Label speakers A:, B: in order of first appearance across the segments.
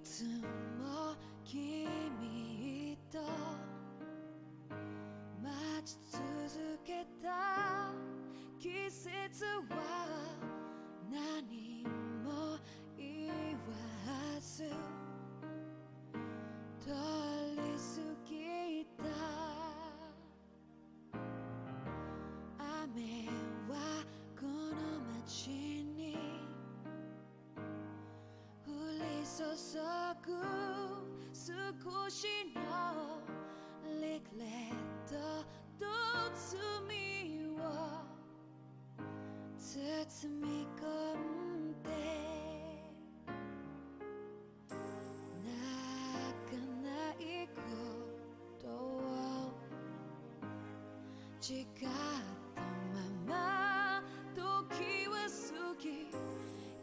A: つも君と待ち続けた季節は何も言わず通り過ぎた雨はこの街に降り注ぐ少しのリグレットと罪を包み込んで泣かないことを誓ったまま時は過ぎ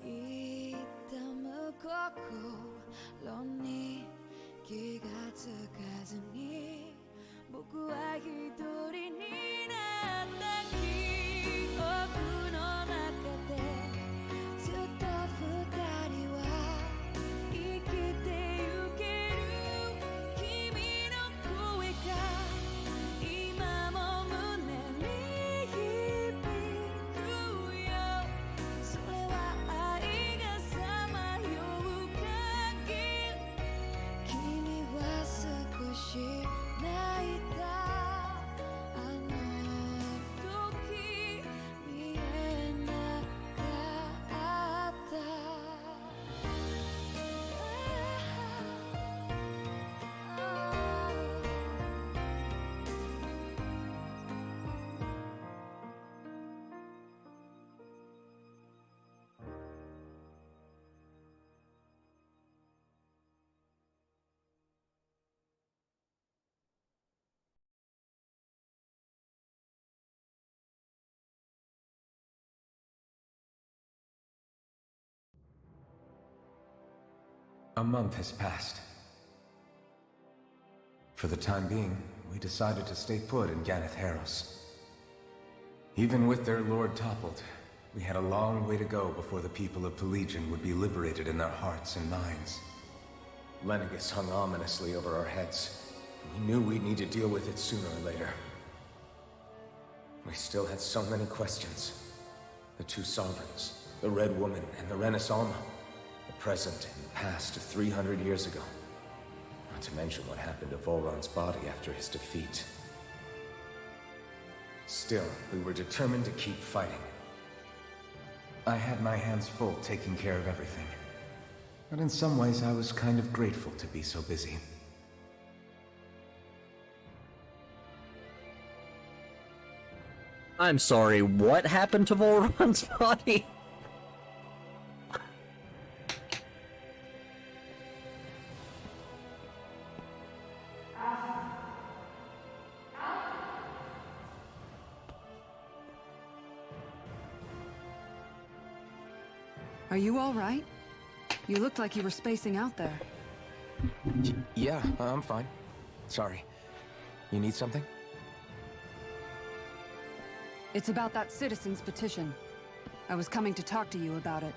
A: 痛む心に気がつかずに僕は一人になった記憶の中でずっと二人は生きてゆける君の声が今も胸に響くよそれは愛がさまよう限り君は少し泣いたあの時見えなかった
B: A month has passed. For the time being, we decided to stay put in Ganeth Harros. Even with their lord toppled, we had a long way to go before the people of Pelegion would be liberated in their hearts and minds. Lenegus hung ominously over our heads. We knew we'd need to deal with it sooner or later. We still had so many questions. The two sovereigns, the Red Woman and the Renaissance. The present and the past 300 years ago. Not to mention what happened to Volron's body after his defeat. Still, we were determined to keep fighting. I had my hands full taking care of everything. But in some ways I was kind of grateful to be so busy.
C: I'm sorry, what happened to Volron's body?
D: Are you all right? You looked like you were spacing out there.
B: Yeah, I'm fine. Sorry. You need something?
D: It's about that citizen's petition. I was coming to talk to you about it.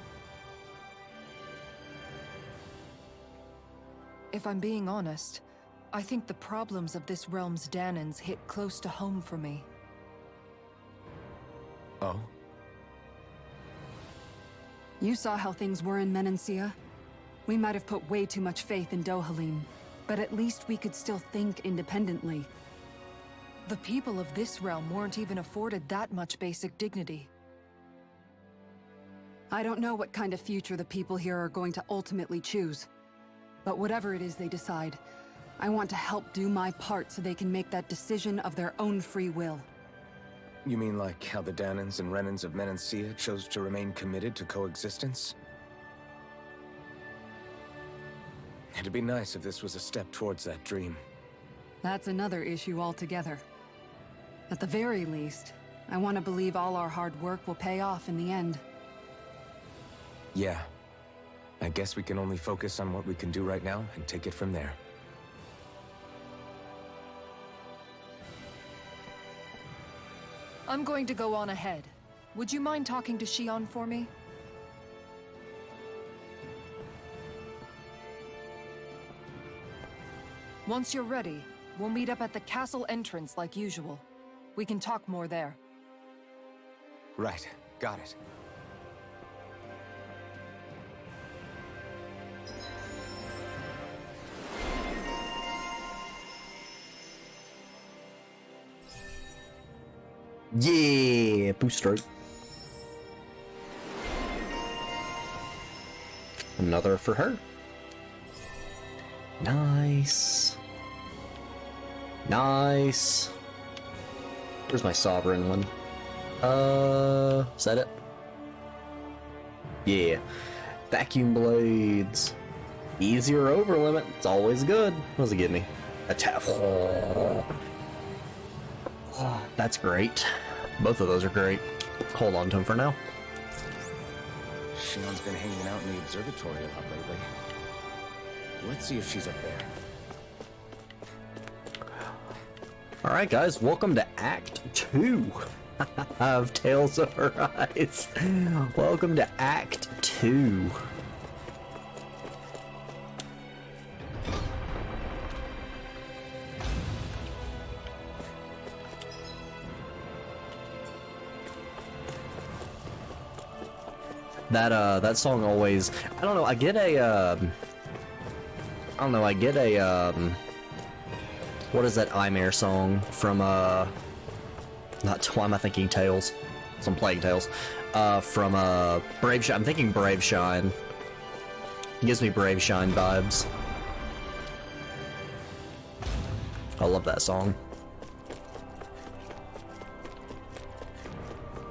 D: If I'm being honest, I think the problems of this realm's Dahnans hit close to home for me.
B: Oh?
D: You saw how things were in Menancia. We might have put way too much faith in Dohalim, but at least we could still think independently. The people of this realm weren't even afforded that much basic dignity. I don't know what kind of future the people here are going to ultimately choose. But whatever it is they decide, I want to help do my part so they can make that decision of their own free will.
B: You mean like how the Dahnans and Renans of Menancia chose to remain committed to coexistence? It'd be nice if this was a step towards that dream.
D: That's another issue altogether. At the very least, I want to believe all our hard work will pay off in the end.
B: Yeah. I guess we can only focus on what we can do right now and take it from there.
D: I'm going to go on ahead. Would you mind talking to Shion for me? Once you're ready, we'll meet up at the castle entrance like usual. We can talk more there.
B: Right, got it.
C: Yeah, booster. Another for her. Nice. Nice. Where's my sovereign one? Is that it? Yeah. Vacuum blades. Easier over limit. It's always good. What does it give me? Attack. Oh, that's great. Both of those are great. Hold on to them for now.
B: Shion's been hanging out in the observatory a lot lately. Let's see if she's up there.
C: Alright guys, welcome to Act 2 of Tales of Arise. Welcome to Act 2. That song always, I don't know, I get a what is that Imare song from, why am I thinking Tales? Some Plague Tales. From, Brave Shine, I'm thinking Brave Shine. It gives me Brave Shine vibes. I love that song.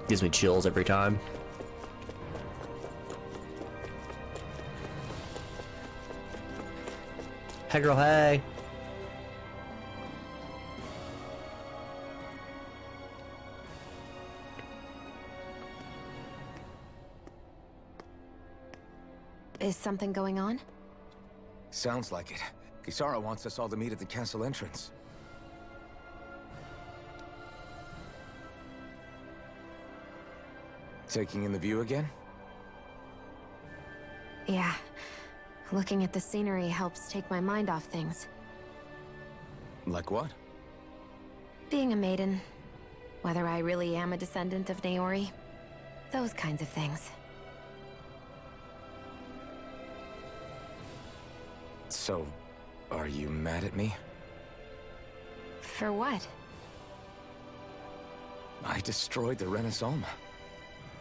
C: Gives me chills every time. Hey girl, hey!
E: Is something going on?
B: Sounds like it. Kisara wants us all to meet at the castle entrance. Taking in the view again?
E: Yeah. Looking at the scenery helps take my mind off things.
B: Like what?
E: Being a maiden. Whether I really am a descendant of Naori. Those kinds of things.
B: So, are you mad at me?
E: For what?
B: I destroyed the Renans Alma.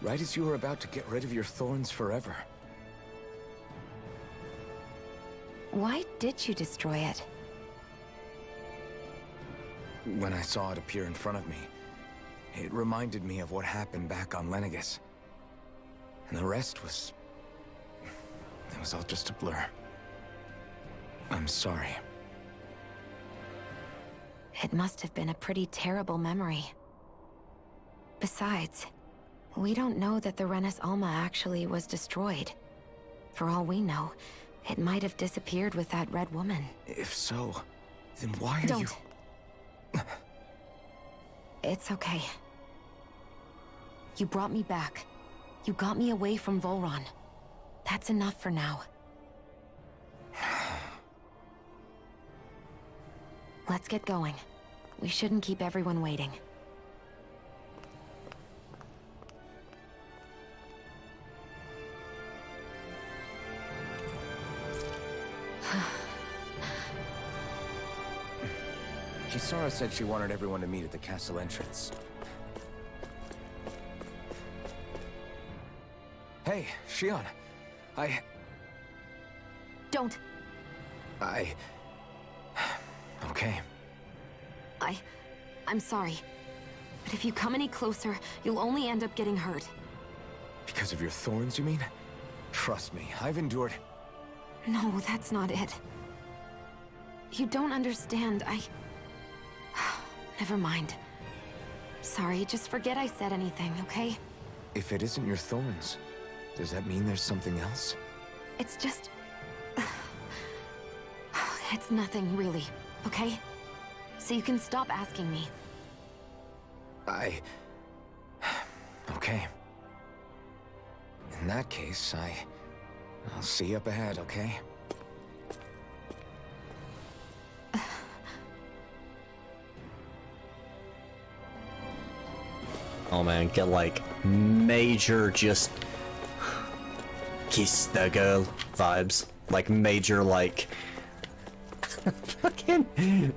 B: Right as you were about to get rid of your thorns forever.
E: Why did you destroy it?
B: When I saw it appear in front of me, it reminded me of what happened back on Lenegus. And the rest was... it was all just a blur. I'm sorry.
E: It must have been a pretty terrible memory. Besides, we don't know that the Renans Alma actually was destroyed. For all we know, it might have disappeared with that red woman.
B: If so, then why are
E: Don't. It's okay. You brought me back. You got me away from Volron. That's enough for now. Let's get going. We shouldn't keep everyone waiting.
B: Kisara said she wanted everyone to meet at the castle entrance. Hey, Shion.
E: Don't.
B: Okay.
E: I'm sorry. But if you come any closer, you'll only end up getting hurt.
B: Because of your thorns, you mean? Trust me, I've endured...
E: No, that's not it. You don't understand, Never mind. Sorry, just forget I said anything, okay?
B: If it isn't your thorns, does that mean there's something else?
E: It's just... It's nothing, really, okay? So you can stop asking me.
B: Okay. In that case, I'll see you up ahead, okay?
C: Oh man, get like major just kiss the girl vibes. Like major like fucking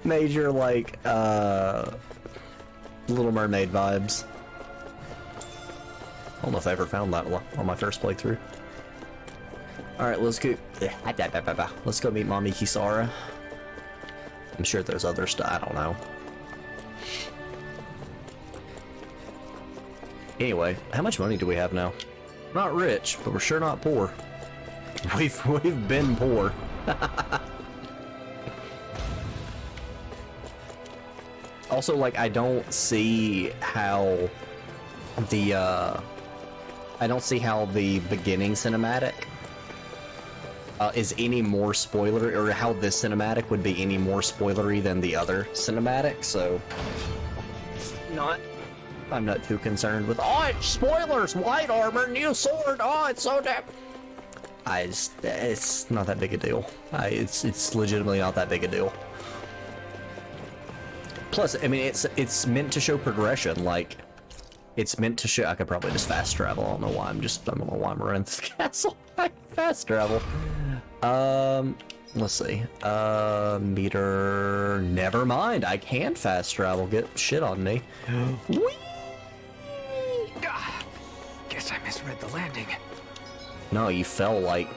C: major like Little Mermaid vibes. I don't know if I ever found that on my first playthrough. Alright, let's go. Let's go meet Mommy Kisara. I'm sure there's other stuff. I don't know. Anyway, how much money do we have now? Not rich, but we're sure not poor. We've been poor. Also, like, I don't see how the beginning cinematic is any more spoiler, or how this cinematic would be any more spoilery than the other cinematic, so I'm not too concerned with, oh, it's spoilers, white armor, new sword, oh, it's so damn... it's not that big a deal. It's legitimately not that big a deal. Plus, I mean, it's meant to show progression, like, it's meant to show... I could probably just fast travel, I don't know why I'm running this castle. I fast travel. Let's see. Meter... Never mind, I can fast travel, get shit on me. Whee!
B: Guess I misread the landing.
C: No, you fell like...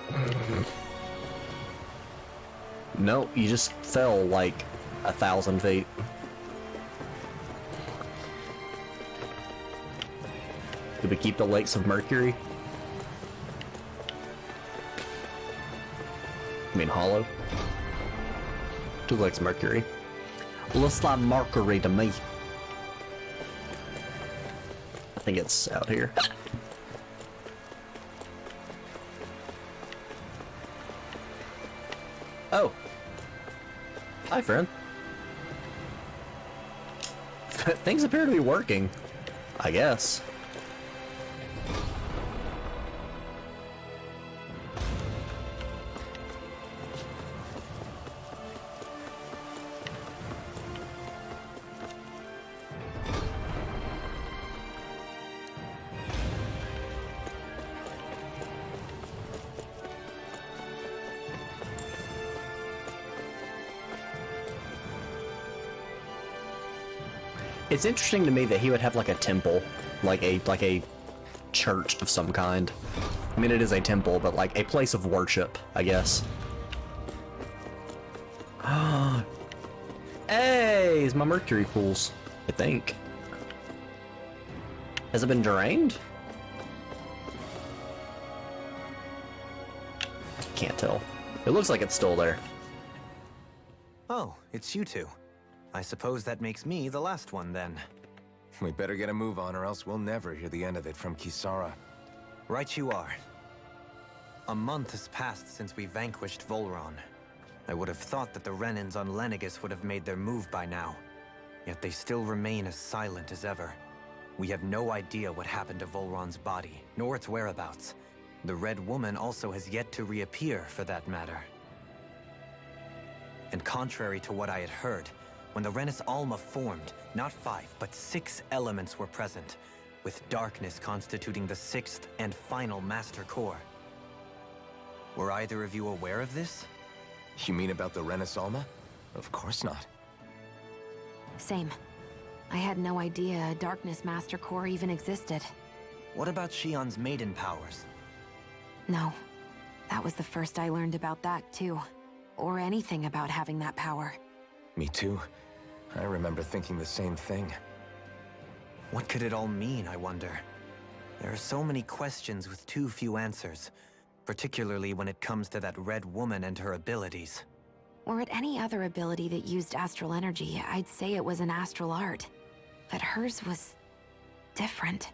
C: No, you just fell like 1,000 feet. Did we keep the Lakes of Mercury? I mean, Hollow? 2 Lakes of Mercury. Looks like Mercury to me. I think it's out here. Oh. Hi, friend. Things appear to be working, I guess. It's interesting to me that he would have like a temple, like a church of some kind. I mean, it is a temple, but like a place of worship, I guess. Hey, it's my mercury pools, I think. Has it been drained? Can't tell. It looks like it's still there.
F: Oh, it's you two. I suppose that makes me the last one, then.
B: We better get a move on, or else we'll never hear the end of it from Kisara.
F: Right you are. A month has passed since we vanquished Volron. I would have thought that the Renans on Lenegis would have made their move by now. Yet they still remain as silent as ever. We have no idea what happened to Volron's body, nor its whereabouts. The Red Woman also has yet to reappear, for that matter. And contrary to what I had heard, when the Renis Alma formed, not 5, but 6 elements were present, with darkness constituting the 6th and final master core. Were either of you aware of this?
B: You mean about the Renis Alma? Of course not.
E: Same. I had no idea a Darkness Master Core even existed.
F: What about Shion's maiden powers?
E: No. That was the first I learned about that, too. Or anything about having that power.
B: Me too. I remember thinking the same thing.
F: What could it all mean, I wonder? There are so many questions with too few answers, particularly when it comes to that Red Woman and her abilities.
E: Or at any other ability that used astral energy, I'd say it was an astral art. But hers was... different.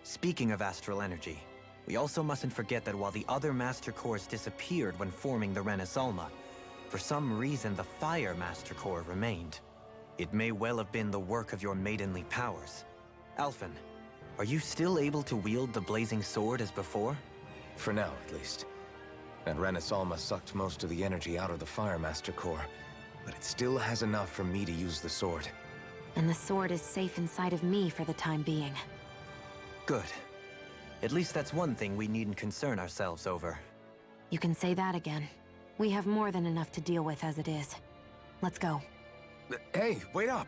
F: Speaking of astral energy, we also mustn't forget that while the other Master Cores disappeared when forming the Renis Alma, for some reason the Fire Master Core remained. It may well have been the work of your maidenly powers. Alphen, are you still able to wield the blazing sword as before?
B: For now, at least. That Renis Alma sucked most of the energy out of the Fire Master Core, but it still has enough for me to use the sword.
E: And the sword is safe inside of me for the time being.
F: Good. At least that's one thing we needn't concern ourselves over.
E: You can say that again. We have more than enough to deal with as it is. Let's go.
B: Hey, wait up!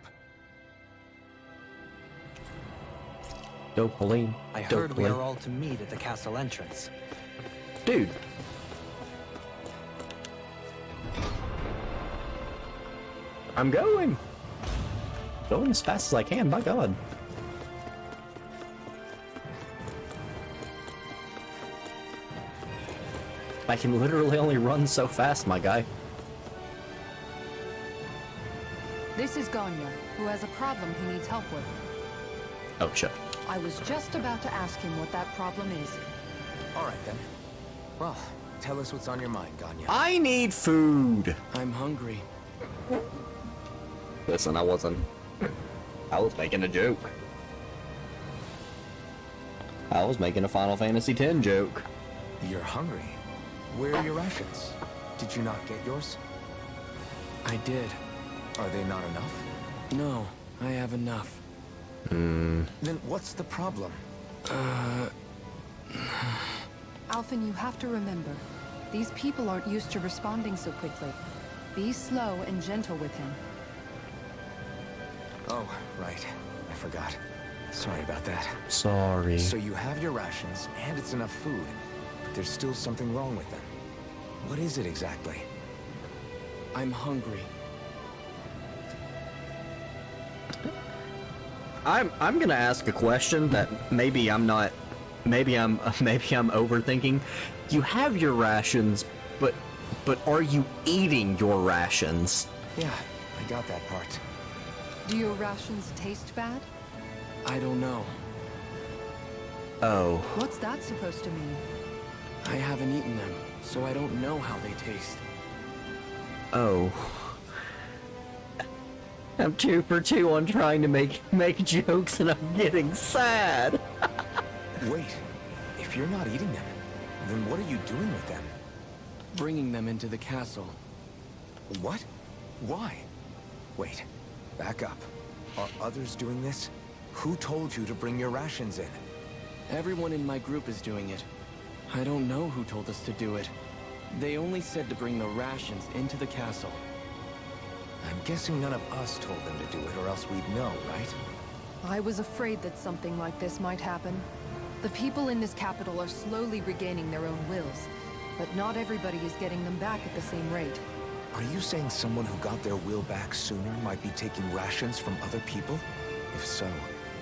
C: Dopaline.
F: I heard we are all to meet at the castle entrance.
C: Dude. I'm going. Going as fast as I can, my god. I can literally only run so fast, my guy.
D: This is Ganya, who has a problem he needs help with.
C: Oh, shit.
D: I was just about to ask him what that problem is.
B: Alright then. Well, tell us what's on your mind, Ganya.
C: I need food!
G: I'm hungry.
C: Listen, I was making a joke. I was making a Final Fantasy X joke.
B: You're hungry. Where are your rations? Did you not get yours?
G: I did.
B: Are they not enough?
G: No, I have enough.
B: Then what's the problem?
D: Alphen, you have to remember, these people aren't used to responding so quickly. Be slow and gentle with him.
B: Oh, right. I forgot. Sorry about that.
C: Sorry.
B: So you have your rations, and it's enough food, but there's still something wrong with them. What is it exactly?
G: I'm hungry.
C: I'm gonna ask a question that maybe I'm overthinking. You have your rations, but are you eating your rations?
B: Yeah, I got that part.
D: Do your rations taste bad?
G: I don't know.
C: Oh.
D: What's that supposed to mean?
G: I haven't eaten them, so I don't know how they taste.
C: Oh. I'm 2 for 2 on trying to make jokes and I'm getting sad.
B: Wait, if you're not eating them, then what are you doing with them?
G: Bringing them into the castle.
B: What? Why? Wait, back up. Are others doing this? Who told you to bring your rations in?
G: Everyone in my group is doing it. I don't know who told us to do it. They only said to bring the rations into the castle.
B: I'm guessing none of us told them to do it, or else we'd know, right?
D: I was afraid that something like this might happen. The people in this capital are slowly regaining their own wills, but not everybody is getting them back at the same rate.
B: Are you saying someone who got their will back sooner might be taking rations from other people? If so,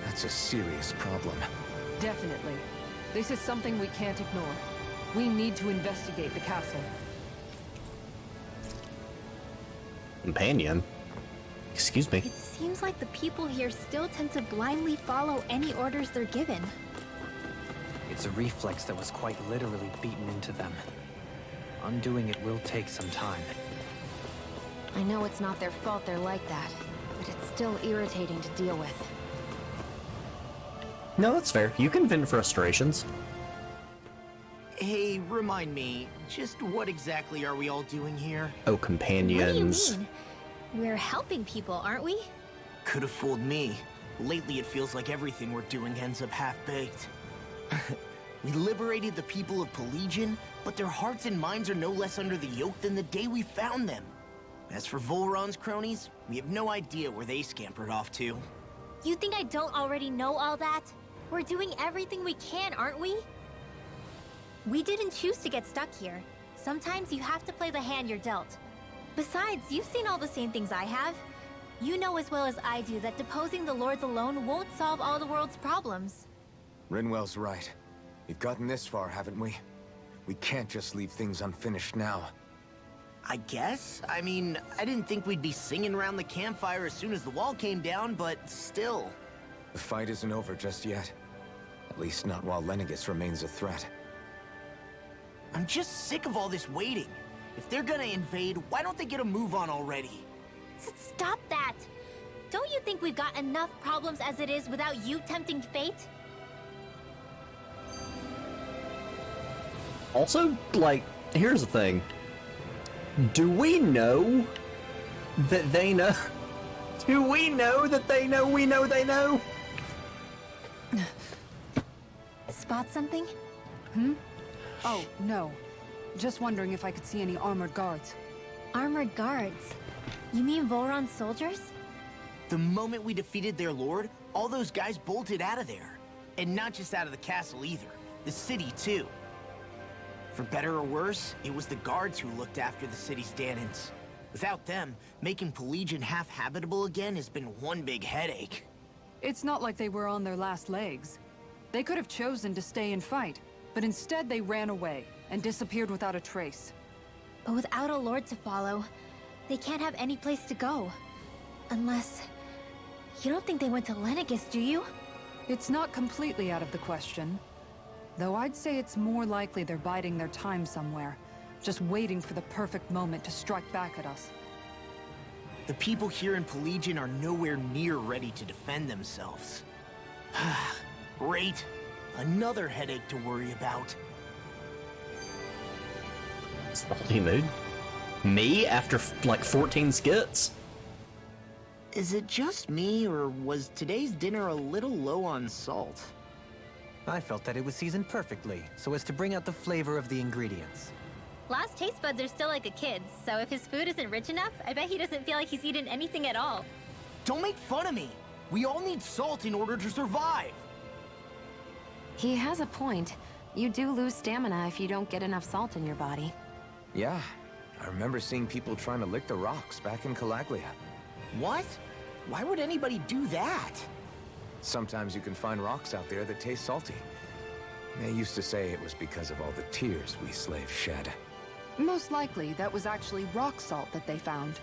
B: that's a serious problem.
D: Definitely. This is something we can't ignore. We need to investigate the castle.
C: Companion? Excuse me.
H: It seems like the people here still tend to blindly follow any orders they're given.
F: It's a reflex that was quite literally beaten into them. Undoing it will take some time.
E: I know it's not their fault they're like that, but it's still irritating to deal with.
C: No, that's fair. You can vent frustrations.
I: Hey, remind me, just what exactly are we all doing here?
C: Oh,
H: What do you
C: companions.
H: mean? We're helping people, aren't we?
I: Could have fooled me. Lately it feels like everything we're doing ends up half-baked. We liberated the people of Pelegion, but their hearts and minds are no less under the yoke than the day we found them. As for Volron's cronies, we have no idea where they scampered off to.
H: You think I don't already know all that? We're doing everything we can, aren't we? We didn't choose to get stuck here. Sometimes you have to play the hand you're dealt. Besides, you've seen all the same things I have. You know as well as I do that deposing the lords alone won't solve all the world's problems.
B: Rinwell's right. We've gotten this far, haven't we? We can't just leave things unfinished now.
I: I guess? I mean, I didn't think we'd be singing around the campfire as soon as the wall came down, but still.
B: The fight isn't over just yet. At least not while Lenegis remains a threat.
I: I'm just sick of all this waiting. If they're gonna invade, why don't they get a move on already?
H: Stop that! Don't you think we've got enough problems as it is without you tempting fate?
C: Also, like, here's the thing. Do we know that they know? Do we know that they know we know they know?
H: spot something?
D: Oh, no. Just wondering if I could see any armored guards.
H: Armored guards? You mean Volron's soldiers?
I: The moment we defeated their lord, all those guys bolted out of there. And not just out of the castle either. The city, too. For better or worse, it was the guards who looked after the city's Dahnans. Without them, making Pelegion half-habitable again has been one big headache.
D: It's not like they were on their last legs. They could have chosen to stay and fight, but instead they ran away and disappeared without a trace.
H: But without a lord to follow, they can't have any place to go. Unless... You don't think they went to Lenegis, do you?
D: It's not completely out of the question. Though I'd say it's more likely they're biding their time somewhere, just waiting for the perfect moment to strike back at us.
I: The people here in Pelegion are nowhere near ready to defend themselves. Great. Another headache to worry about.
C: Salty mood? Me after like 14 skits?
I: Is it just me, or was today's dinner a little low on salt?
F: I felt that it was seasoned perfectly, so as to bring out the flavor of the ingredients.
H: Last taste buds are still like a kid's, so if his food isn't rich enough, I bet he doesn't feel like he's eaten anything at all.
I: Don't make fun of me! We all need salt in order to survive!
E: He has a point. You do lose stamina if you don't get enough salt in your body.
B: Yeah, I remember seeing people trying to lick the rocks back in Calaglia.
I: What? Why would anybody do that?
B: Sometimes you can find rocks out there that taste salty. They used to say it was because of all the tears we slaves shed.
D: Most likely, that was actually rock salt that they found.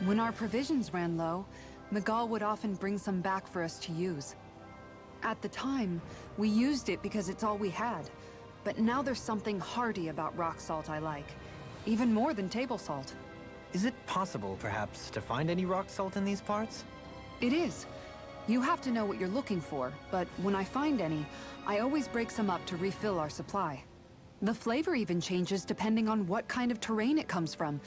D: When our provisions ran low, Miguel would often bring some back for us to use. At the time, we used it because it's all we had. But now there's something hearty about rock salt I like. Even more than table salt.
F: Is it possible, perhaps, to find any rock salt in these parts?
D: It is. You have to know what you're looking for, but when I find any, I always break some up to refill our supply. The flavor even changes depending on what kind of terrain it comes from.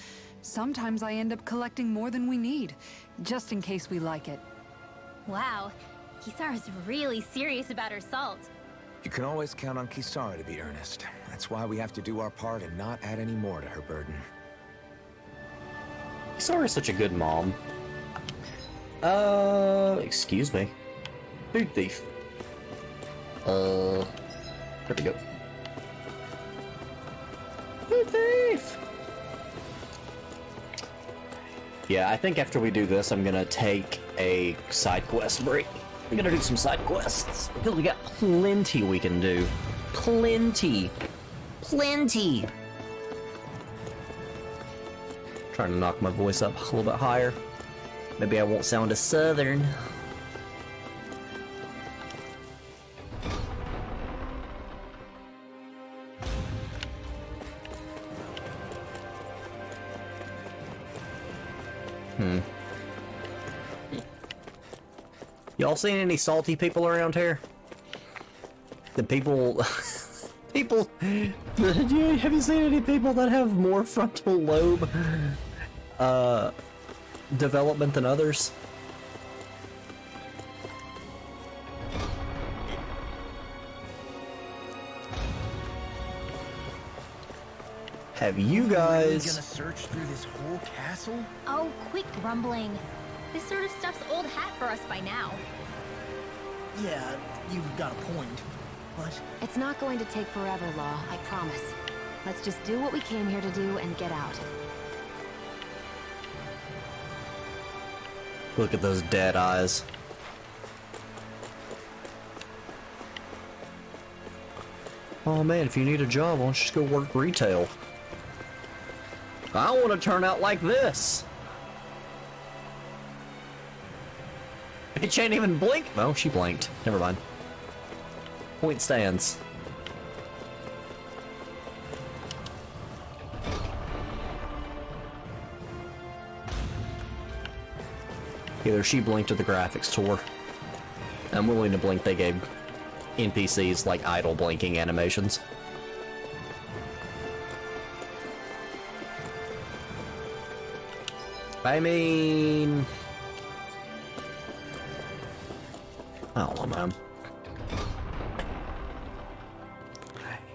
D: Sometimes I end up collecting more than we need, just in case we like it.
H: Wow, Kisara's really serious about her salt.
B: You can always count on Kisara to be earnest. That's why we have to do our part and not add any more to her burden.
C: Kisara's such a good mom. Excuse me. Food thief. There we go. Food thief! Yeah, I think after we do this, I'm gonna take a side quest break. We're gonna do some side quests. Because we got plenty we can do. Plenty. Plenty! Trying to knock my voice up a little bit higher. Maybe I won't sound as southern. Y'all seen any salty people around here? The people... people... Have you seen any people that have more frontal lobe development than others? Have you guys...
I: Really gonna search through this whole castle?
H: Oh, quit grumbling. This sort of stuff's old hat for us by now.
I: Yeah, you've got a point, but...
E: It's not going to take forever, Law, I promise. Let's just do what we came here to do and get out.
C: Look at those dead eyes. Oh man, if you need a job, why don't you just go work retail? I want to turn out like this. Bitch ain't even blink. No, she blinked. Never mind. Point stands. Either she blinked or the graphics tore. I'm willing to blink. They gave NPCs like idle blinking animations. I mean... I don't know, man.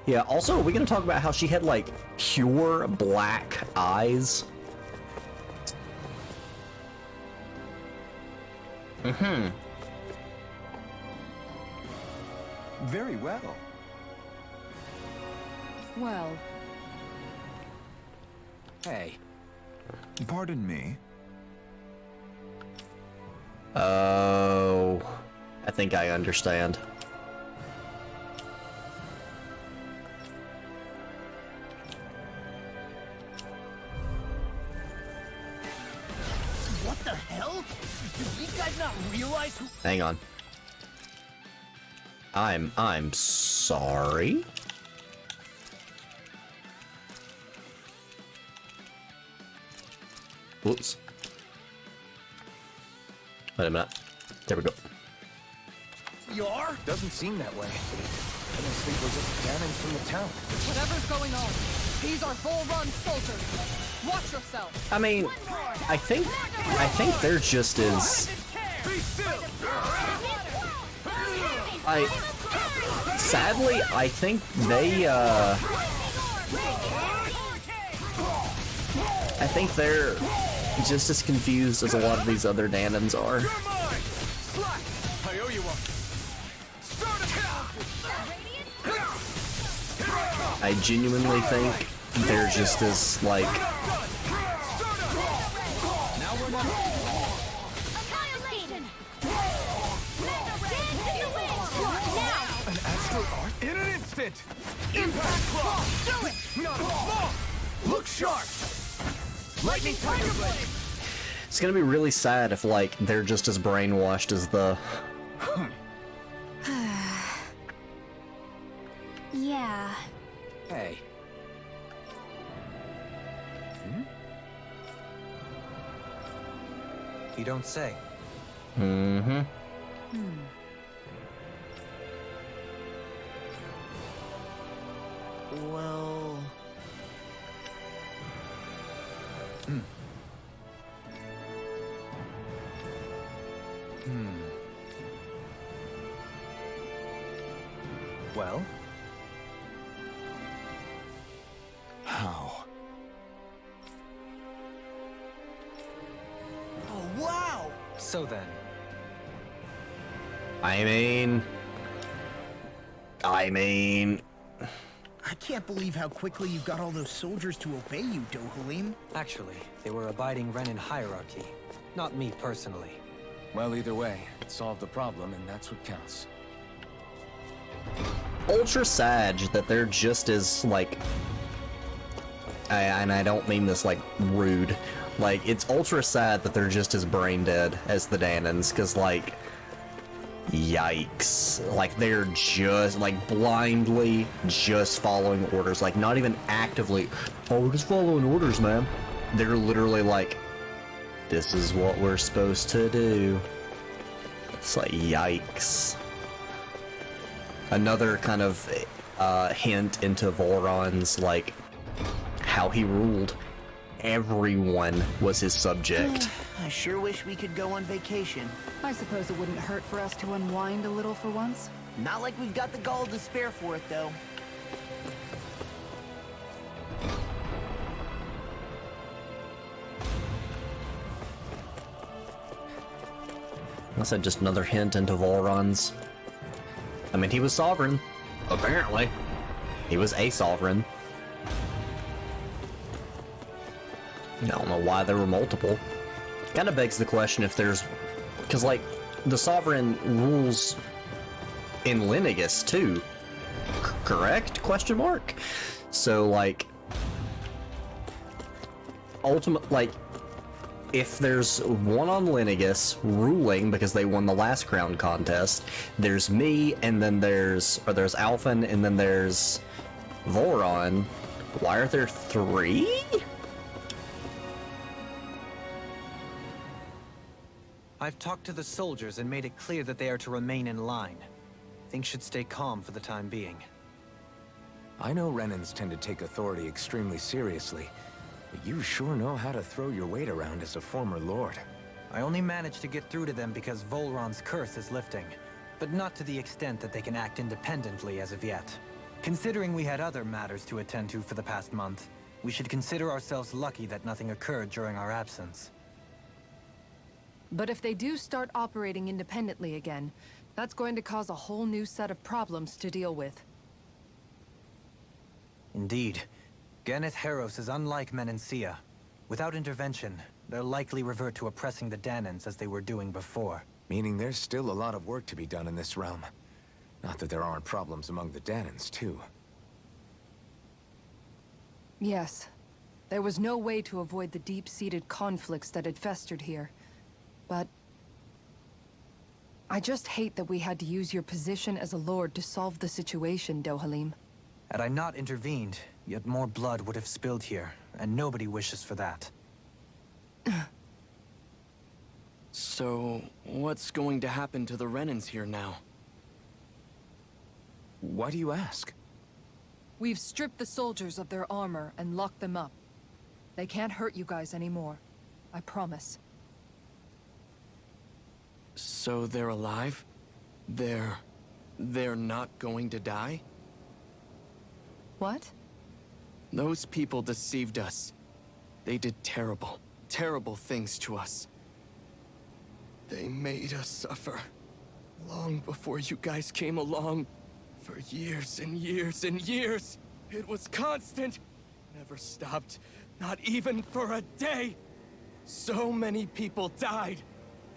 C: Yeah, also, are we gonna talk about how she had, like, pure black eyes? Mm-hmm.
J: Very well.
D: Well,
J: Hey. Pardon me.
C: Oh, I think I understand.
I: What the hell? Do these guys not realize who—
C: Hang on. I'm sorry? Whoops. Wait a minute. There we go.
I: you are?
B: Doesn't seem that way. I don't think we're just cannons from the town.
D: whatever's going on, these are Volron soldiers. Watch yourself.
C: I mean, I think they're just as... Sadly, I think they, I think they're just as confused as a lot of these other Dahnans are.
J: I owe you one.
C: I genuinely think they're just as, like...
J: An astral art in an instant. Impact claw. Do it. Not long. Look sharp. Lightning tiger blade.
C: It's gonna be really sad if, like, they're just as brainwashed as the...
H: Yeah.
J: Hey.
F: You don't say.
C: Mm-hmm.
I: Well...
F: Well?
J: How?
I: Oh, wow!
F: So then,
C: I mean...
I: I can't believe how quickly you got all those soldiers to obey you, Dohalim.
F: actually, they were abiding Renan hierarchy. Not me personally.
B: Well, either way, it solved the problem, and that's what counts.
C: Ultra sad that they're just as, like... and I don't mean this, like, rude. Like, it's ultra sad that they're just as brain dead as the Dahnans, because, like... Yikes. Like, they're just, like, blindly just following orders. Like, not even actively, oh, we're just following orders, man. They're literally like, this is what we're supposed to do. It's like, yikes. Another kind of hint into Volron's, like, how he ruled. Everyone was his subject.
I: I sure wish we could go on vacation.
D: I suppose it wouldn't hurt for us to unwind a little for once.
I: Not like we've got the gall to spare for it, though.
C: That's just another hint into Volron's. I mean, he was sovereign. Apparently. He was a sovereign. I don't know why there were multiple. Kind of begs the question if there's... Because, like, the sovereign rules in Lenegus, too. Correct? Question mark? So, like... like... If there's one on Lenegus ruling because they won the last crown contest, there's me, and then there's Alphen, and then there's Volron. Why are there 3?
F: I've talked to the soldiers and made it clear that they are to remain in line. Things should stay calm for the time being.
B: I know Renans tend to take authority extremely seriously, but you sure know how to throw your weight around as a former lord.
F: I only managed to get through to them because Volron's curse is lifting, but not to the extent that they can act independently as of yet. Considering we had other matters to attend to for the past month, we should consider ourselves lucky that nothing occurred during our absence.
D: But if they do start operating independently again, that's going to cause a whole new set of problems to deal with.
F: Indeed. Ganeth Heros is unlike Menancia. Without intervention, they'll likely revert to oppressing the Dahnans as they were doing before.
B: Meaning there's still a lot of work to be done in this realm. Not that there aren't problems among the Dahnans, too.
D: Yes. There was no way to avoid the deep-seated conflicts that had festered here. But I just hate that we had to use your position as a lord to solve the situation, Dohalim.
F: Had I not intervened, yet more blood would have spilled here, and nobody wishes for that.
G: So, what's going to happen to the Renans here now?
B: Why do you ask?
D: We've stripped the soldiers of their armor and locked them up. They can't hurt you guys anymore. I promise.
G: So they're alive? They're not going to die?
D: What?
G: Those people deceived us. They did terrible, terrible things to us. They made us suffer. Long before you guys came along. For years and years and years. It was constant. Never stopped. Not even for a day. So many people died.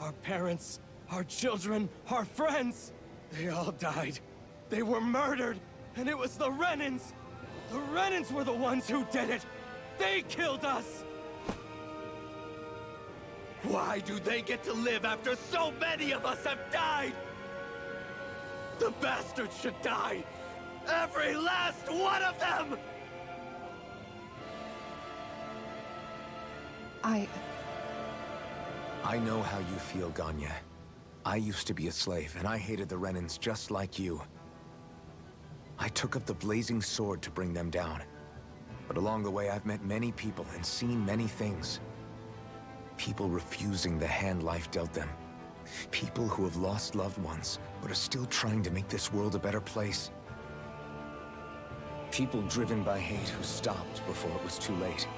G: Our parents, our children, our friends. They all died. They were murdered. And it was the Renans. The Renans were the ones who did it! They killed us! Why do they get to live after so many of us have died? The bastards should die! Every last one of them!
B: I know how you feel, Ganya. I used to be a slave, and I hated the Renans just like you. I took up the blazing sword to bring them down. But along the way, I've met many people and seen many things. People refusing the hand life dealt them. People who have lost loved ones, but are still trying to make this world a better place. People driven by hate who stopped before it was too late.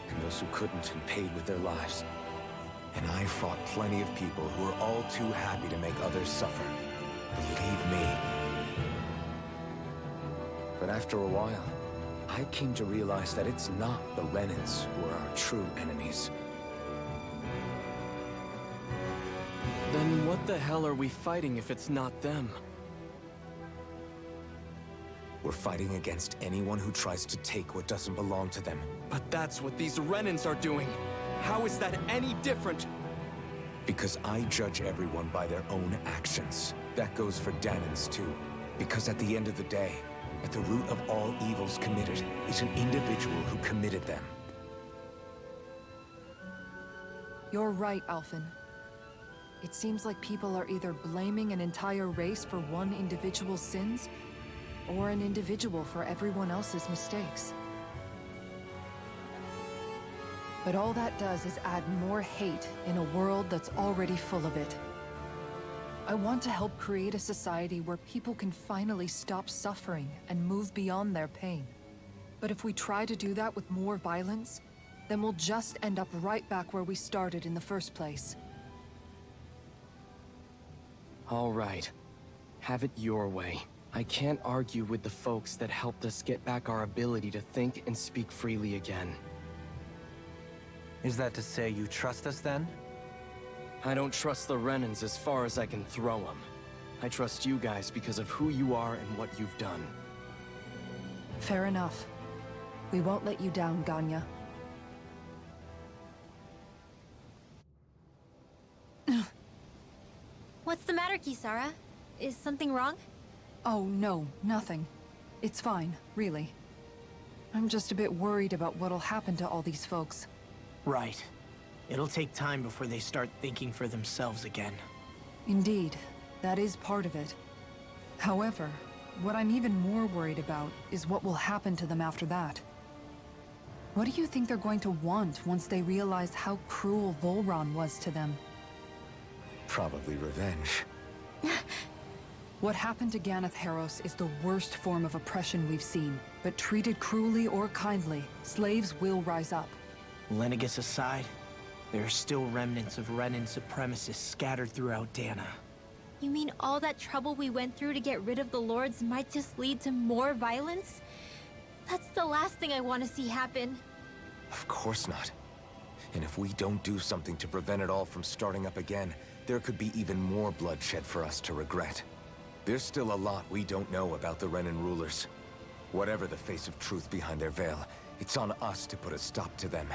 B: And those who couldn't and paid with their lives. And I fought plenty of people who were all too happy to make others suffer. Believe me. But after a while, I came to realize that it's not the Renans who are our true enemies.
G: Then what the hell are we fighting if it's not them?
B: We're fighting against anyone who tries to take what doesn't belong to them.
G: But that's what these Renans are doing. How is that any different?
B: Because I judge everyone by their own actions. That goes for Dahnans too. Because at the end of the day, at the root of all evils committed is an individual who committed them.
D: You're right, Alphen. It seems like people are either blaming an entire race for one individual's sins, or an individual for everyone else's mistakes. But all that does is add more hate in a world that's already full of it. I want to help create a society where people can finally stop suffering and move beyond their pain. But if we try to do that with more violence, then we'll just end up right back where we started in the first place.
G: All right. Have it your way. I can't argue with the folks that helped us get back our ability to think and speak freely again.
F: Is that to say you trust us then?
G: I don't trust the Renans as far as I can throw them. I trust you guys because of who you are and what you've done.
D: Fair enough. We won't let you down, Ganya.
H: What's the matter, Kisara? Is something wrong?
D: Oh, no, nothing. It's fine, really. I'm just a bit worried about what'll happen to all these folks.
I: Right. It'll take time before they start thinking for themselves again.
D: Indeed, that is part of it. However, what I'm even more worried about is what will happen to them after that. What do you think they're going to want once they realize how cruel Volron was to them?
B: Probably revenge.
D: What happened to Ganeth Heros is the worst form of oppression we've seen. But treated cruelly or kindly, slaves will rise up.
I: Lenegis aside, there are still remnants of Renan supremacists scattered throughout Dahna.
H: You mean all that trouble we went through to get rid of the Lords might just lead to more violence? That's the last thing I want to see happen.
B: Of course not. And if we don't do something to prevent it all from starting up again, there could be even more bloodshed for us to regret. There's still a lot we don't know about the Renan rulers. Whatever the face of truth behind their veil, it's on us to put a stop to them.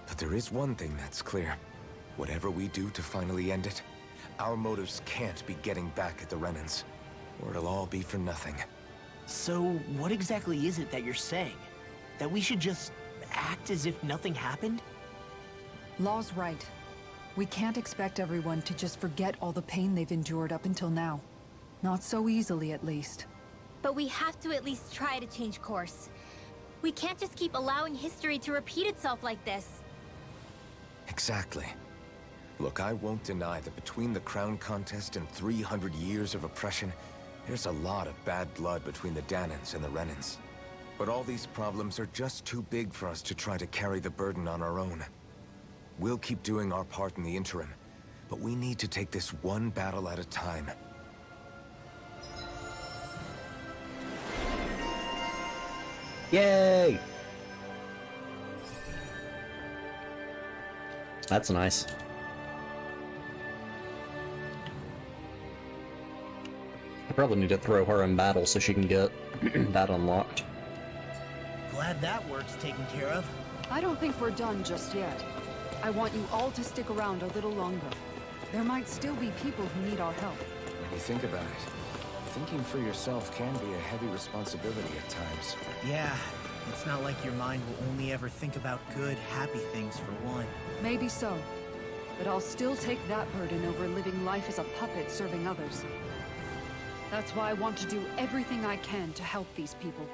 B: But there is one thing that's clear. Whatever we do to finally end it, our motives can't be getting back at the Renans, or it'll all be for nothing.
I: So, what exactly is it that you're saying? That we should just act as if nothing happened?
D: Law's right. We can't expect everyone to just forget all the pain they've endured up until now. Not so easily, at least.
H: But we have to at least try to change course. We can't just keep allowing history to repeat itself like this.
B: Exactly. Look, I won't deny that between the crown contest and 300 years of oppression, there's a lot of bad blood between the Dahnans and the Renans. But all these problems are just too big for us to try to carry the burden on our own. We'll keep doing our part in the interim, but we need to take this one battle at a time.
C: Yay! That's nice. I probably need to throw her in battle so she can get that unlocked.
I: Glad that work's taken care of.
D: I don't think we're done just yet. I want you all to stick around a little longer. There might still be people who need our help.
B: When you think about it, thinking for yourself can be a heavy responsibility at times.
I: Yeah, it's not like your mind will only ever think about good, happy things for one.
D: Maybe so. But I'll still take that burden over living life as a puppet serving others. That's why I want to do everything I can to help these people.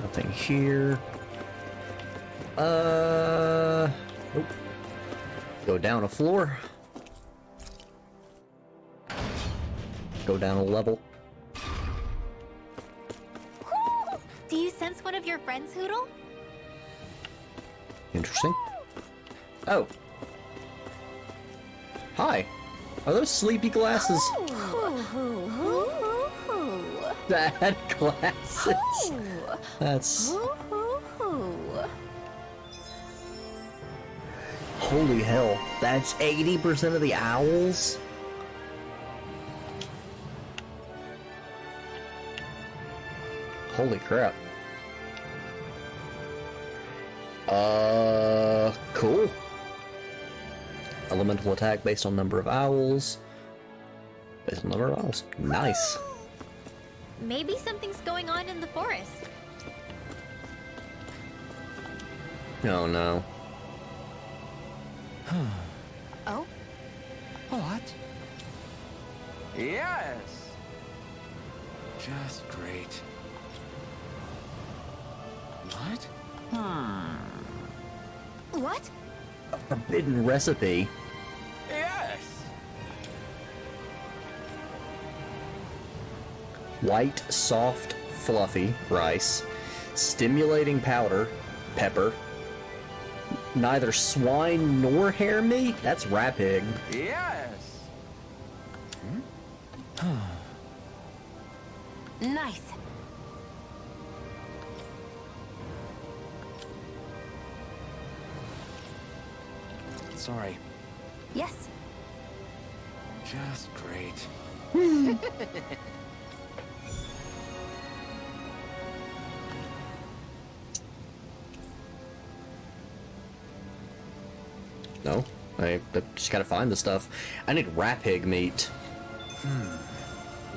C: Nothing here. Nope. Go down a floor. Go down a level.
H: Do you sense one of your friends, Hoodle?
C: Interesting. Oh. Hi. Are those sleepy glasses? Bad glasses. That's... Holy hell. That's 80% of the owls? Holy crap. Cool. Elemental attack based on number of owls. Based on number of owls. Nice.
H: Maybe something's going on in the forest.
C: Oh no.
H: Oh?
J: What? Yes! Just great. What?
H: What?
C: A forbidden recipe.
J: Yes!
C: White, soft, fluffy rice. Stimulating powder, pepper. Neither swine nor hare meat? That's rat pig.
J: Yes!
H: Nice.
B: Sorry.
H: Yes.
B: Just great.
C: No, I just gotta find the stuff. I need rat pig meat.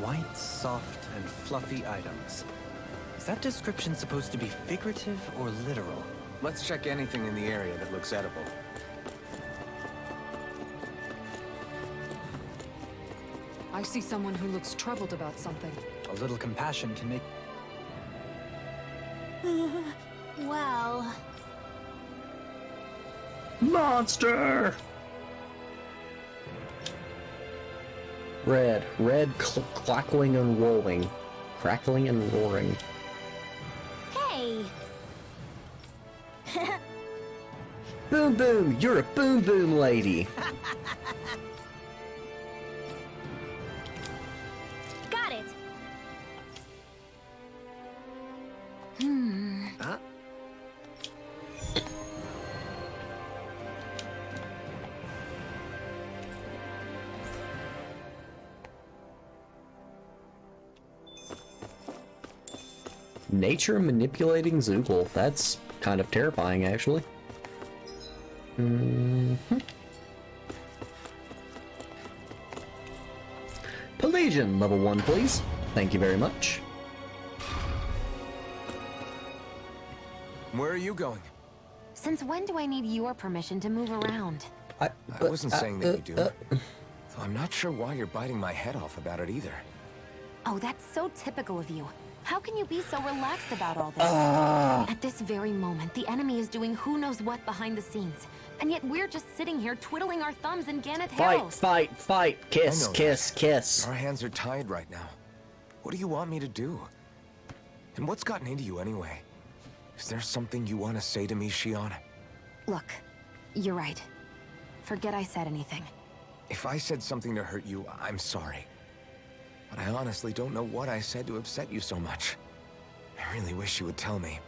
F: White, soft, and fluffy items. Is that description supposed to be figurative or literal?
B: Let's check anything in the area that looks edible.
D: I see someone who looks troubled about something.
F: A little compassion can make...
H: Well...
C: Monster! Red. Red crackling and roaring. Crackling and roaring.
H: Hey!
C: Boom boom! You're a boom boom lady!
H: Got it!
I: Huh?
C: Nature manipulating Zoogle. That's kind of terrifying, actually. Pelagian, level 1, please. Thank you very much.
B: Where are you going?
E: Since when do I need your permission to move around?
B: I wasn't saying that you do. Though I'm not sure why you're biting my head off about it either.
E: Oh, that's so typical of you. How can you be so relaxed about all this? At this very moment, the enemy is doing who knows what behind the scenes. And yet we're just sitting here twiddling our thumbs in Ganeth Harrows.
C: Fight! Kiss,
B: I know
C: kiss,
B: that.
C: kiss.
B: Our hands are tied right now. What do you want me to do? And what's gotten into you anyway? Is there something you want to say to me, Shion?
E: Look, you're right. Forget I said anything.
B: If I said something to hurt you, I'm sorry. But I honestly don't know what I said to upset you so much. I really wish you would tell me.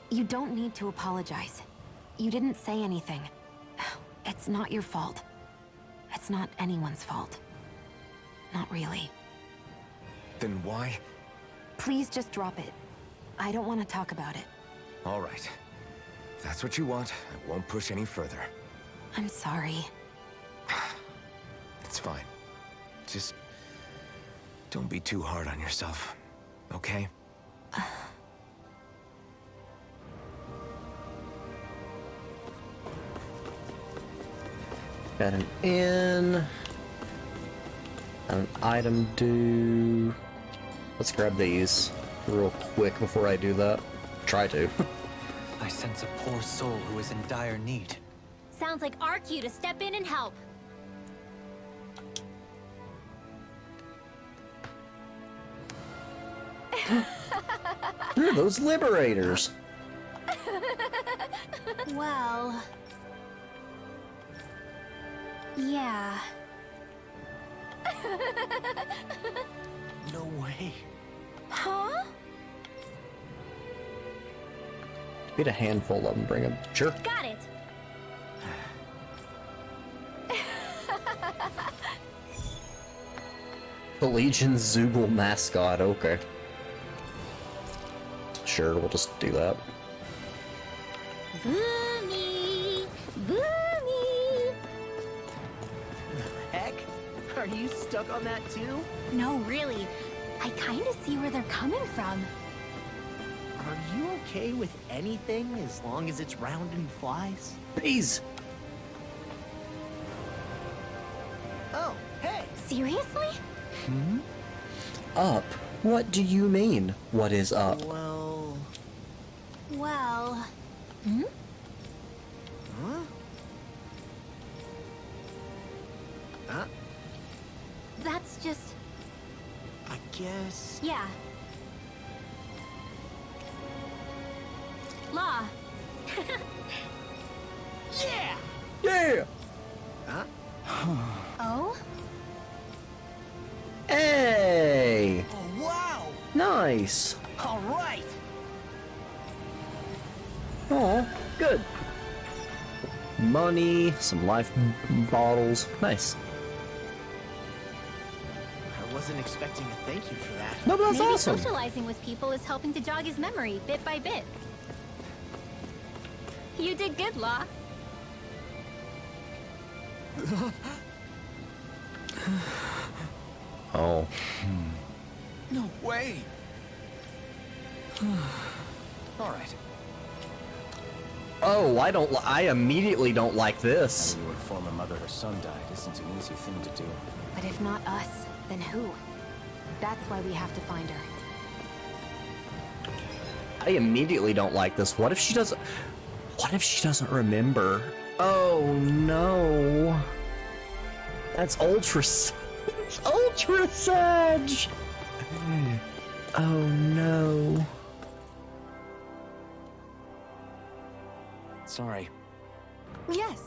E: You don't need to apologize. You didn't say anything. It's not your fault. It's not anyone's fault. Not really.
B: Then why?
E: Please just drop it. I don't want to talk about it.
B: All right. If that's what you want, I won't push any further.
E: I'm sorry.
B: It's fine. Just don't be too hard on yourself, okay?
C: Got an inn. An item due. Let's grab these real quick before I do that. Try to.
F: I sense a poor soul who is in dire need.
H: Sounds like our cue to step in and help.
C: Who are those liberators?
H: Well... yeah.
I: No way.
H: Huh?
C: Get a handful of them, bring them. Sure.
H: Got it.
C: The Legion Zoogle mascot, okay. Sure, we'll just do that.
H: Boomy! Boomy!
I: Heck? Are you stuck on that too?
H: No, really. I kind of see where they're coming from.
I: Are you okay with anything as long as it's round and flies?
C: Please.
I: Oh, hey!
H: Seriously?
C: Up? What do you mean? What is up?
I: Well...
H: Well...
I: Huh? Huh?
H: That's just...
I: I guess...
H: yeah. Law.
I: Yeah!
C: Yeah!
I: Huh?
H: Oh?
C: Hey!
I: Oh, wow!
C: Nice!
I: All right!
C: Oh, good. Money, some life bottles. Nice.
I: I wasn't expecting a thank you for that.
C: No, but that's
H: Maybe
C: awesome.
H: socializing with people is helping to jog his memory bit by bit. You did good, Law.
C: Oh.
B: No way! All right.
C: Oh, I immediately don't like this.
K: Having to inform a mother her son died isn't an easy thing to do.
E: But if not us, then who? That's why we have to find her.
C: I immediately don't like this. What if she doesn't remember? Oh no. That's ultra sad. It's Ultra Sag! Oh no.
K: Sorry.
E: Yes.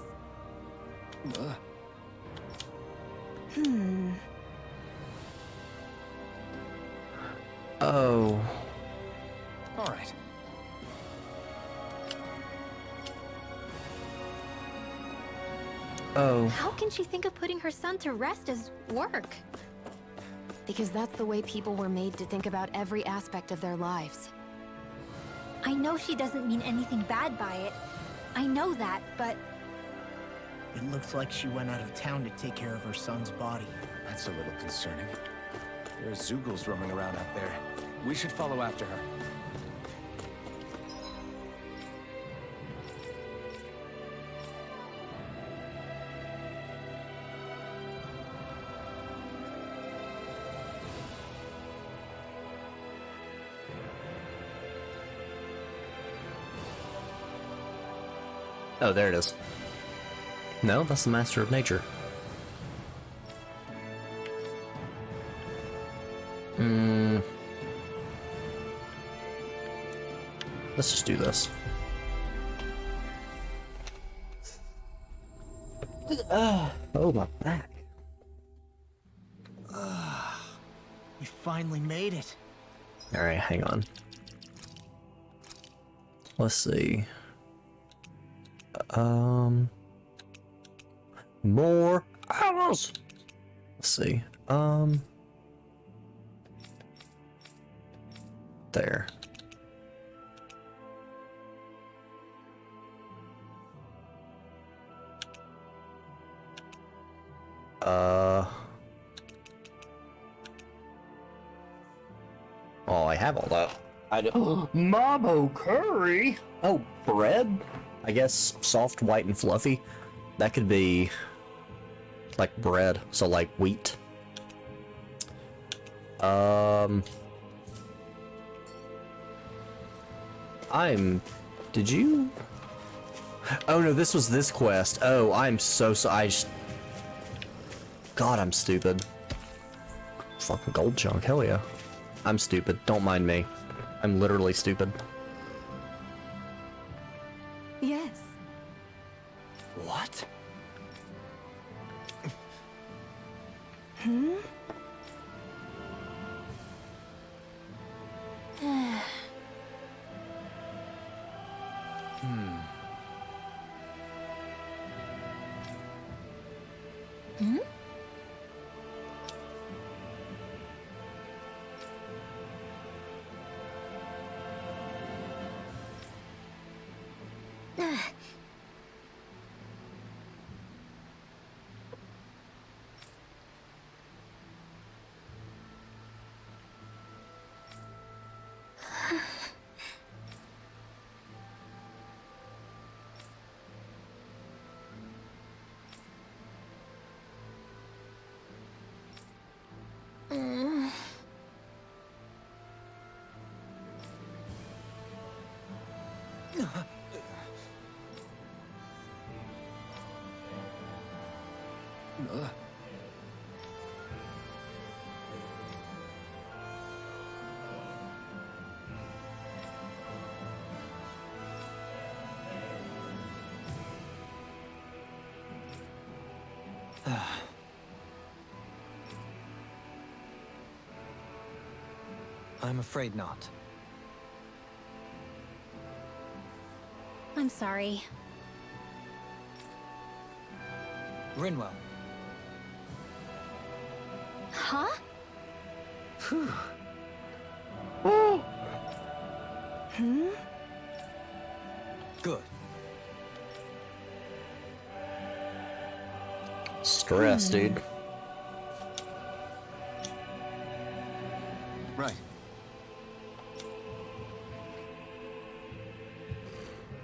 C: Oh.
K: All right.
C: Oh.
H: How can she think of putting her son to rest as work?
E: Because that's the way people were made to think about every aspect of their lives.
H: I know she doesn't mean anything bad by it. I know that, but
I: It looks like she went out of town to take care of her son's body.
K: That's a little concerning. There are Zoogles roaming around out there. We should follow after her.
C: Oh, there it is. No, that's the Master of Nature. Let's just do this. Oh, my back.
I: We finally made it.
C: Alright, hang on. Let's see. More arrows. Let's see. There. Oh, I have all that. I do. Mabo curry. Oh, bread. I guess soft, white, and fluffy. That could be like bread, so like wheat. Did you? Oh no, this was this quest. Oh, I'm so God, I'm stupid. Fucking gold chunk, hell yeah. I'm stupid, don't mind me. I'm literally stupid.
E: Yes.
K: What?
F: I'm afraid not.
H: I'm sorry.
F: Rinwell.
H: Huh?
F: Good.
C: Stress, dude.
K: Right.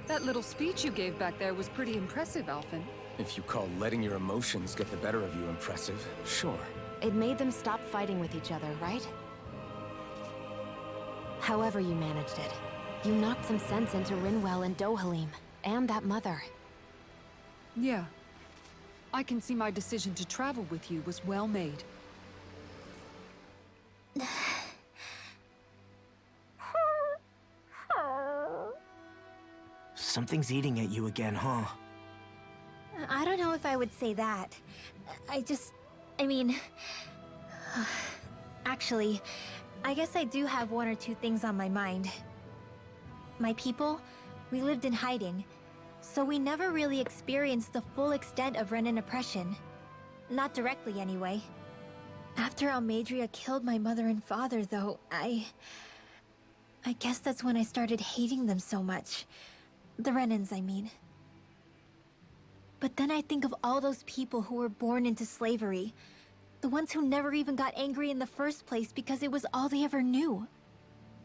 D: That little speech you gave back there was pretty impressive, Alphen.
K: If you call letting your emotions get the better of you impressive, sure.
E: It made them stop fighting with each other, right? However you managed it, you knocked some sense into Rinwell and Dohalim, and that mother.
D: Yeah. I can see my decision to travel with you was well made.
I: Something's eating at you again, huh?
H: I don't know if I would say that. I mean... Actually, I guess I do have one or two things on my mind. My people, we lived in hiding, so we never really experienced the full extent of Renan oppression. Not directly, anyway. After Almadria killed my mother and father, though, I guess that's when I started hating them so much. The Renans, I mean. But then I think of all those people who were born into slavery. The ones who never even got angry in the first place because it was all they ever knew.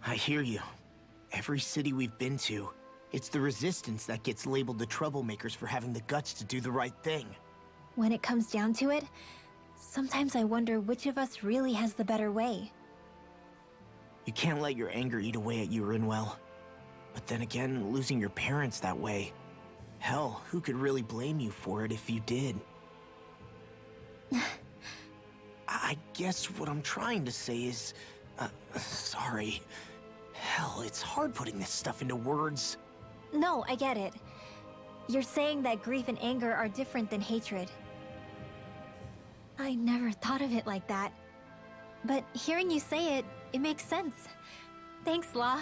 I: I hear you. Every city we've been to, it's the resistance that gets labeled the troublemakers for having the guts to do the right thing.
H: When it comes down to it, sometimes I wonder which of us really has the better way.
I: You can't let your anger eat away at you, Rinwell. But then again, losing your parents that way... Hell, who could really blame you for it if you did? I guess what I'm trying to say is... sorry. Hell, it's hard putting this stuff into words.
H: No, I get it. You're saying that grief and anger are different than hatred. I never thought of it like that. But hearing you say it, it makes sense. Thanks, Law.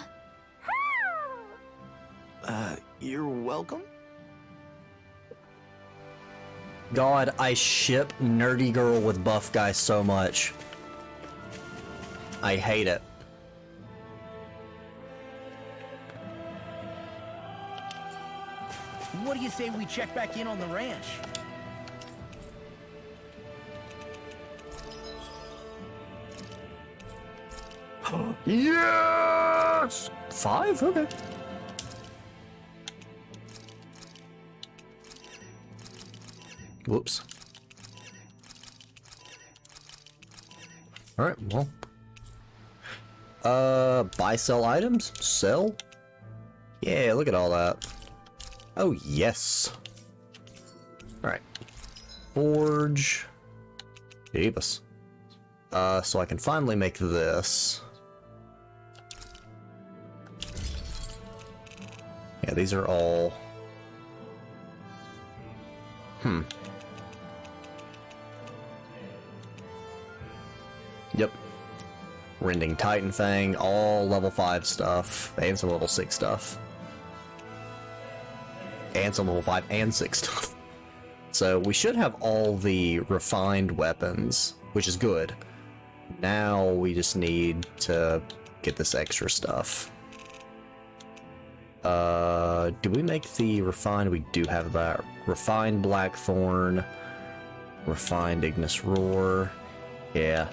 I: You're welcome?
C: God, I ship nerdy girl with buff guy so much. I hate it.
I: What do you say we check back in on the ranch?
C: Yes! 5? Okay. Whoops. Alright, well. Buy, sell items? Sell? Yeah, look at all that. Oh, yes. Alright. Forge. Jeebus. So I can finally make this. Yeah, these are all... Yep. Rending Titan Fang, all level 5 stuff, and some level 6 stuff. And some level 5 and 6 stuff. So we should have all the refined weapons, which is good. Now we just need to get this extra stuff. Do we make the refined? We do have that. Refined Blackthorn. Refined Ignis Roar. Yeah.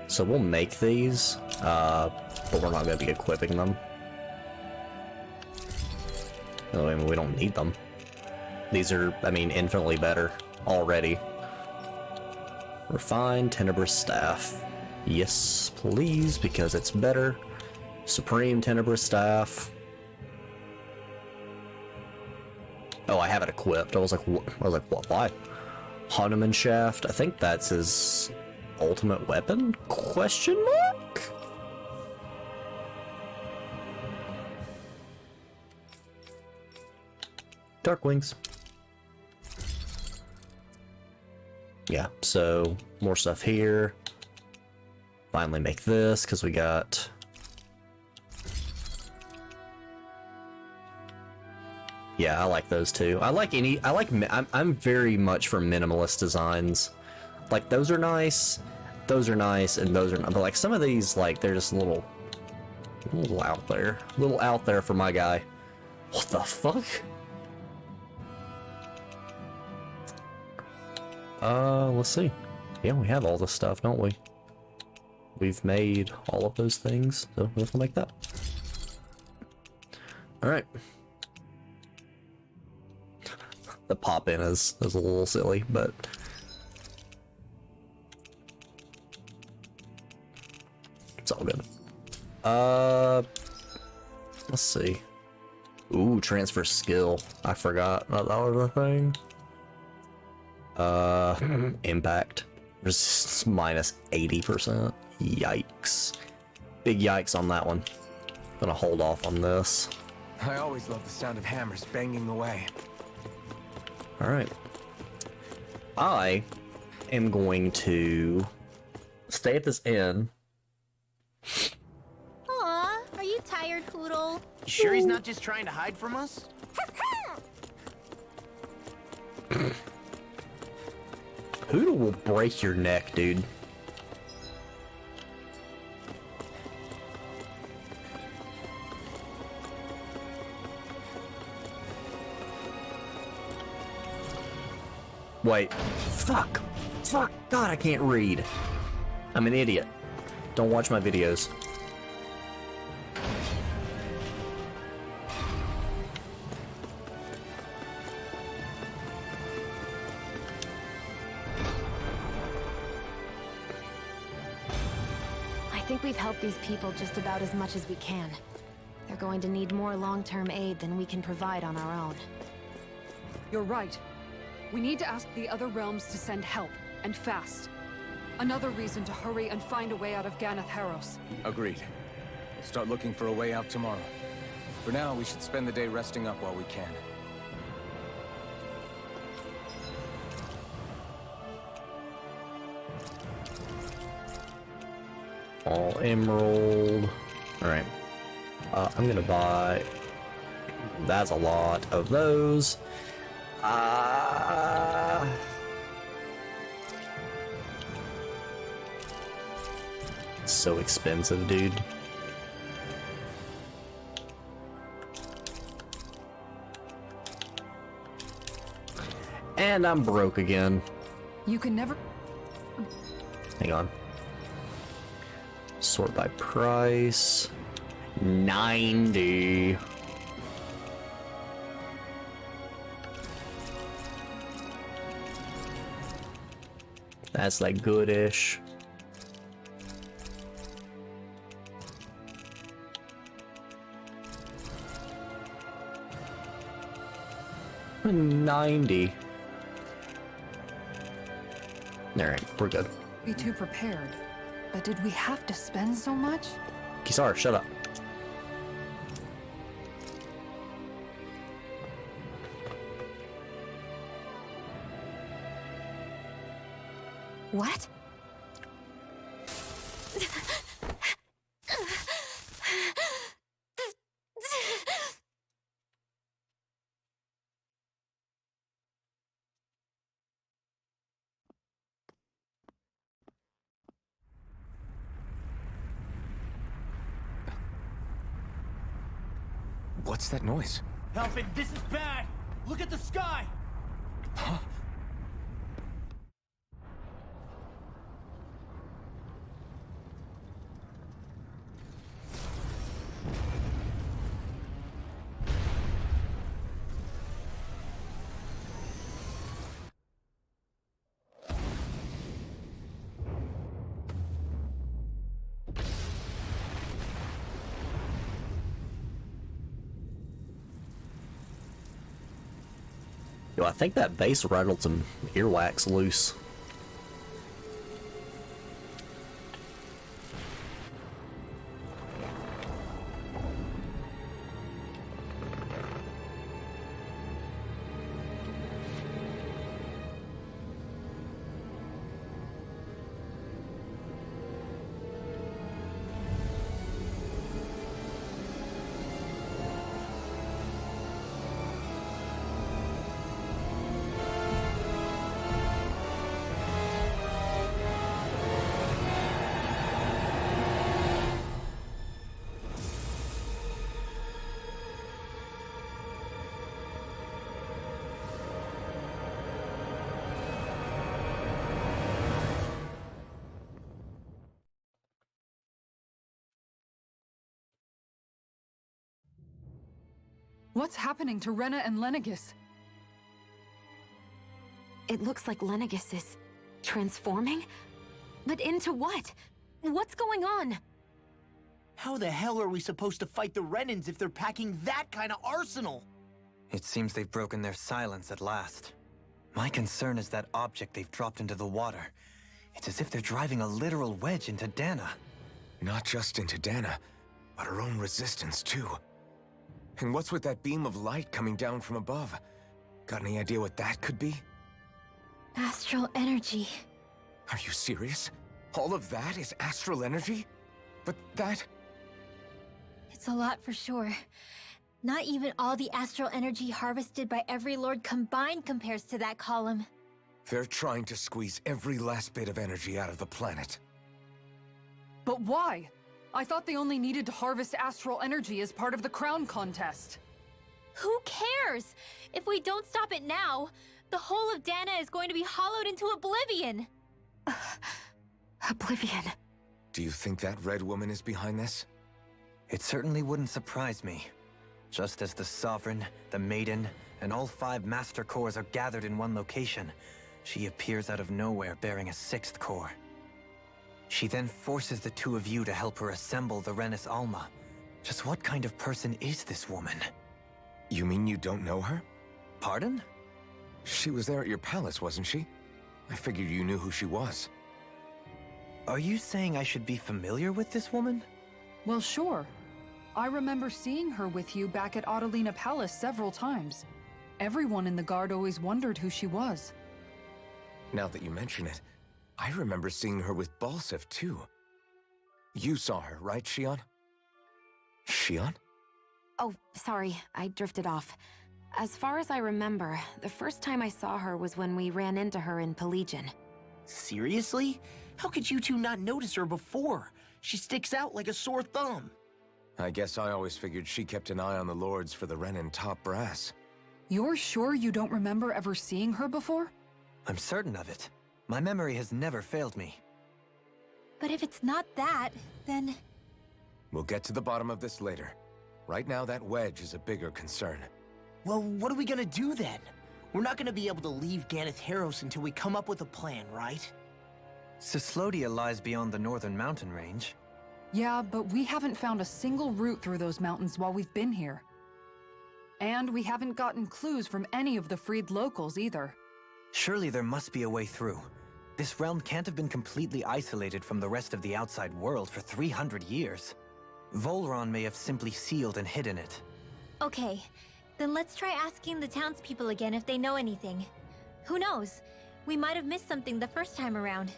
C: So we'll make these, but we're not going to be equipping them. I mean, we don't need them. These are, I mean, infinitely better already. Refined Tenebrous Staff. Yes, please, because it's better. Supreme Tenebrous Staff. Oh, I have it equipped. I was like, what? Why? Hanuman Shaft. I think that's his ultimate weapon? Question mark? Dark Wings. Yeah, so more stuff here. Finally make this, because we got... Yeah, I like those too. I'm very much for minimalist designs. Like, those are nice, and those are not. But like, some of these, like, they're just a little out there. A little out there for my guy. What the fuck? Let's see. Yeah, we have all this stuff, don't we? We've made all of those things, so we'll make that. Alright. The pop-in is a little silly, but... it's all good. Let's see. Ooh, transfer skill. I forgot that was a thing. Impact. Just minus 80%. Yikes. Big yikes on that one. Gonna hold off on this.
B: I always love the sound of hammers banging away.
C: Alright. I am going to stay at this inn.
H: Aw, are you tired, Poodle?
I: You sure he's not just trying to hide from us?
C: Hoodle will break your neck, dude. Wait. Fuck. Fuck. God, I can't read. I'm an idiot. Don't watch my videos.
E: I think we've helped these people just about as much as we can. They're going to need more long-term aid than we can provide on our own.
D: You're right. We need to ask the other realms to send help, and fast. Another reason to hurry and find a way out of Ganath Haros.
B: Agreed. We'll start looking for a way out tomorrow. For now, we should spend the day resting up while we can.
C: All emerald. Alright. I'm gonna buy... That's a lot of those. So expensive, dude. And I'm broke again.
D: You can never...
C: Hang on. Sort by price. 90. That's like goodish. $90. Alright, we're good.
D: Be too prepared. But did we have to spend so much?
C: Kisar, shut up.
E: What?
B: What's that noise?
J: Alfred, this is bad! Look at the sky!
B: Huh?
C: Yo, I think that bass rattled some earwax loose.
D: What's happening to Rena and Lenegis?
E: It looks like Lenegis is transforming? But into what? What's going on?
I: How the hell are we supposed to fight the Renans if they're packing that kind of arsenal?
F: It seems they've broken their silence at last. My concern is that object they've dropped into the water. It's as if they're driving a literal wedge into Dahna.
B: Not just into Dahna, but our own resistance too. And what's with that beam of light coming down from above? Got any idea what that could be?
H: Astral energy.
B: Are you serious? All of that is astral energy? But that...
H: It's a lot for sure. Not even all the astral energy harvested by every lord combined compares to that column.
B: They're trying to squeeze every last bit of energy out of the planet.
D: But why? I thought they only needed to harvest astral energy as part of the crown contest.
H: Who cares? If we don't stop it now, the whole of Dahna is going to be hollowed into oblivion!
D: Oblivion.
B: Do you think that red woman is behind this?
F: It certainly wouldn't surprise me. Just as the Sovereign, the Maiden, and all 5 Master Cores are gathered in one location, she appears out of nowhere bearing a 6th core. She then forces the 2 of you to help her assemble the Renis Alma. Just what kind of person is this woman?
B: You mean you don't know her?
F: Pardon?
B: She was there at your palace, wasn't she? I figured you knew who she was.
F: Are you saying I should be familiar with this woman?
D: Well, sure. I remember seeing her with you back at Adelina Palace several times. Everyone in the guard always wondered who she was.
B: Now that you mention it, I remember seeing her with Balsif, too. You saw her, right, Shion? Shion?
E: Oh, sorry, I drifted off. As far as I remember, the first time I saw her was when we ran into her in Pelegion.
I: Seriously? How could you two not notice her before? She sticks out like a sore thumb.
B: I guess I always figured she kept an eye on the lords for the Renan top brass.
D: You're sure you don't remember ever seeing her before?
F: I'm certain of it. My memory has never failed me.
H: But if it's not that, then...
B: We'll get to the bottom of this later. Right now, that wedge is a bigger concern.
I: Well, what are we gonna do then? We're not gonna be able to leave Ganeth Haros until we come up with a plan, right?
F: Cyslodia lies beyond the northern mountain range.
D: Yeah, but we haven't found a single route through those mountains while we've been here. And we haven't gotten clues from any of the freed locals either.
F: Surely there must be a way through. This realm can't have been completely isolated from the rest of the outside world for 300 years. Volron may have simply sealed and hidden it.
H: Okay, then let's try asking the townspeople again if they know anything. Who knows? We might have missed something the first time around.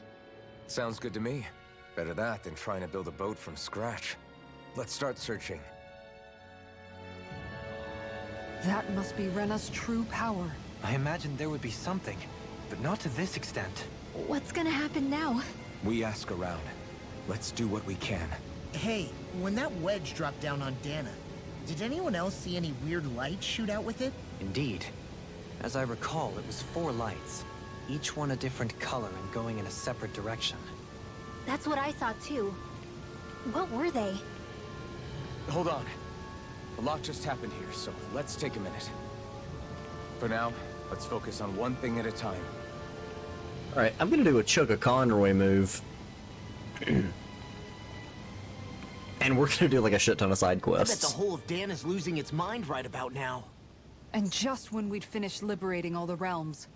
B: Sounds good to me. Better that than trying to build a boat from scratch. Let's start searching.
D: That must be Rena's true power.
F: I imagined there would be something, but not to this extent.
H: What's gonna happen now?
B: We ask around. Let's do what we can.
I: Hey, when that wedge dropped down on Dahna, did anyone else see any weird lights shoot out with it?
F: Indeed. As I recall, it was 4 lights, each one a different color and going in a separate direction.
H: That's what I saw too. What were they?
K: Hold on. A lot just happened here, so let's take a minute. For now, let's focus on one thing at a time.
C: Alright, I'm gonna do a Chugga Conroy move. And we're gonna do like a shit ton of side
I: I bet
C: quests.
I: the whole of Dahna's losing its mind right about now.
D: And just when we'd finished liberating all the realms.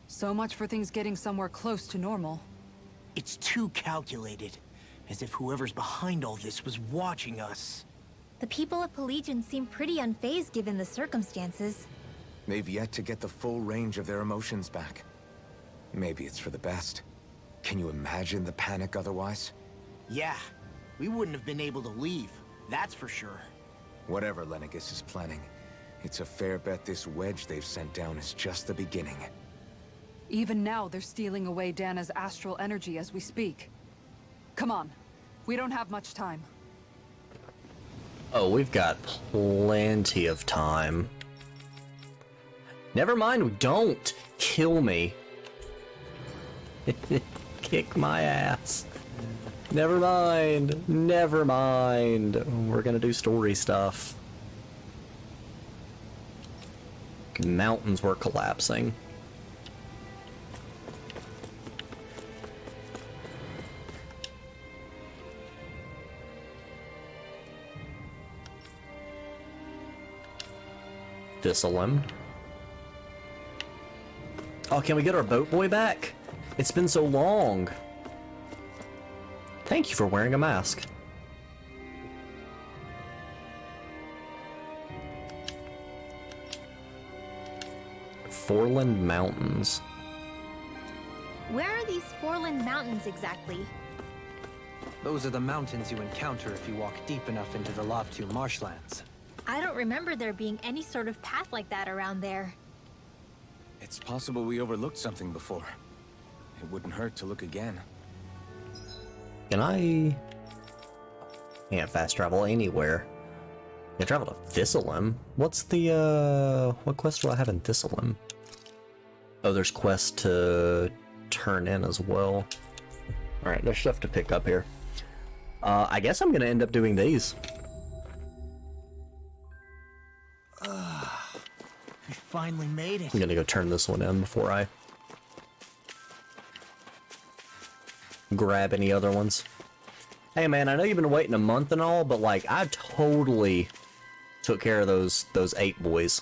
D: So much for things getting somewhere close to normal.
I: It's too calculated. As if whoever's behind all this was watching us.
H: The people of Pelegion seem pretty unfazed given the circumstances.
B: They've yet to get the full range of their emotions back. Maybe it's for the best. Can you imagine the panic otherwise?
I: Yeah, we wouldn't have been able to leave, that's for sure.
B: Whatever Lenegis is planning, it's a fair bet this wedge they've sent down is just the beginning.
D: Even now, they're stealing away Dana's astral energy as we speak. Come on. We don't have much time.
C: Oh, we've got plenty of time. Never mind, we don't. Kill me. Kick my ass. Never mind. Never mind. We're gonna do story stuff. Mountains were collapsing. Thistlelim. Oh, can we get our boat boy back? It's been so long. Thank you for wearing a mask. Foreland Mountains.
H: Where are these Foreland Mountains exactly?
F: Those are the mountains you encounter if you walk deep enough into the Lovtu marshlands.
H: I don't remember there being any sort of path like that around there.
K: It's possible we overlooked something before. It wouldn't hurt to look again.
C: Can I... Can't fast travel anywhere. I travel to Thistlelim. What's the, what quest do I have in Thistlelim? Oh, there's quests to turn in as well. Alright, there's stuff to pick up here. I guess I'm gonna end up doing these.
I: We finally made it.
C: I'm gonna go turn this one in before I grab any other ones. Hey man, I know you've been waiting a month and all, but like, I totally took care of those 8 boys.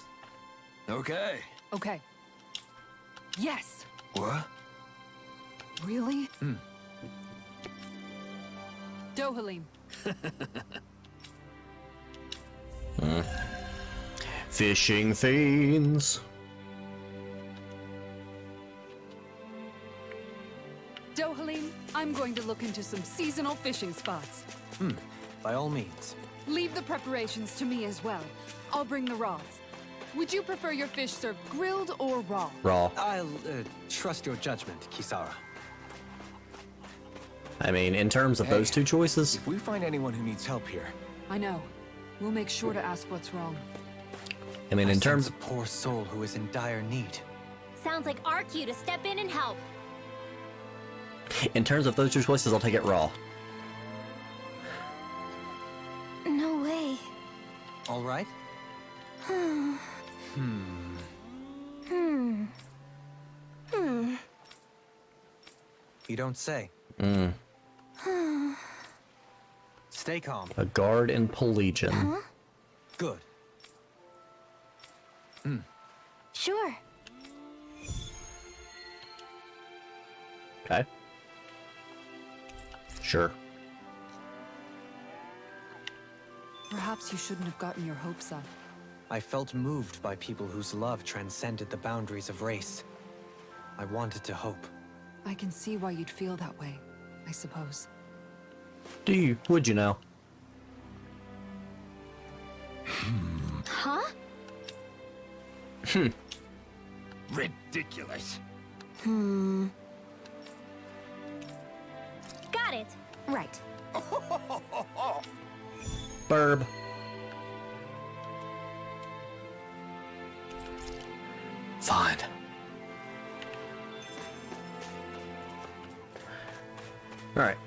J: Okay.
D: Okay. Yes.
J: What?
D: Really? Dohalim.
C: Fishing fiends.
D: Dohalim, I'm going to look into some seasonal fishing spots.
F: By all means.
D: Leave the preparations to me as well. I'll bring the rods. Would you prefer your fish served grilled or raw?
C: Raw.
F: I'll trust your judgment, Kisara.
C: I mean, in terms of
K: Hey,
C: those two choices,
K: If we find anyone who needs help here,
D: I know. We'll make sure to ask what's wrong.
C: I mean, in terms
F: of a poor soul who is in dire need.
H: Sounds like our cue to step in and help.
C: of those two choices, I'll take it raw.
H: No way.
F: All right? You don't say. Stay calm.
C: A guard in Pelegion.
F: Good.
H: Sure.
C: Okay. Sure.
D: Perhaps you shouldn't have gotten your hopes up.
F: I felt moved by people whose love transcended the boundaries of race. I wanted to hope.
D: I can see why you'd feel that way, I suppose.
C: Would you now?
H: Huh?
J: Ridiculous.
H: Got it.
E: Right.
C: Burb. Fine. Alright.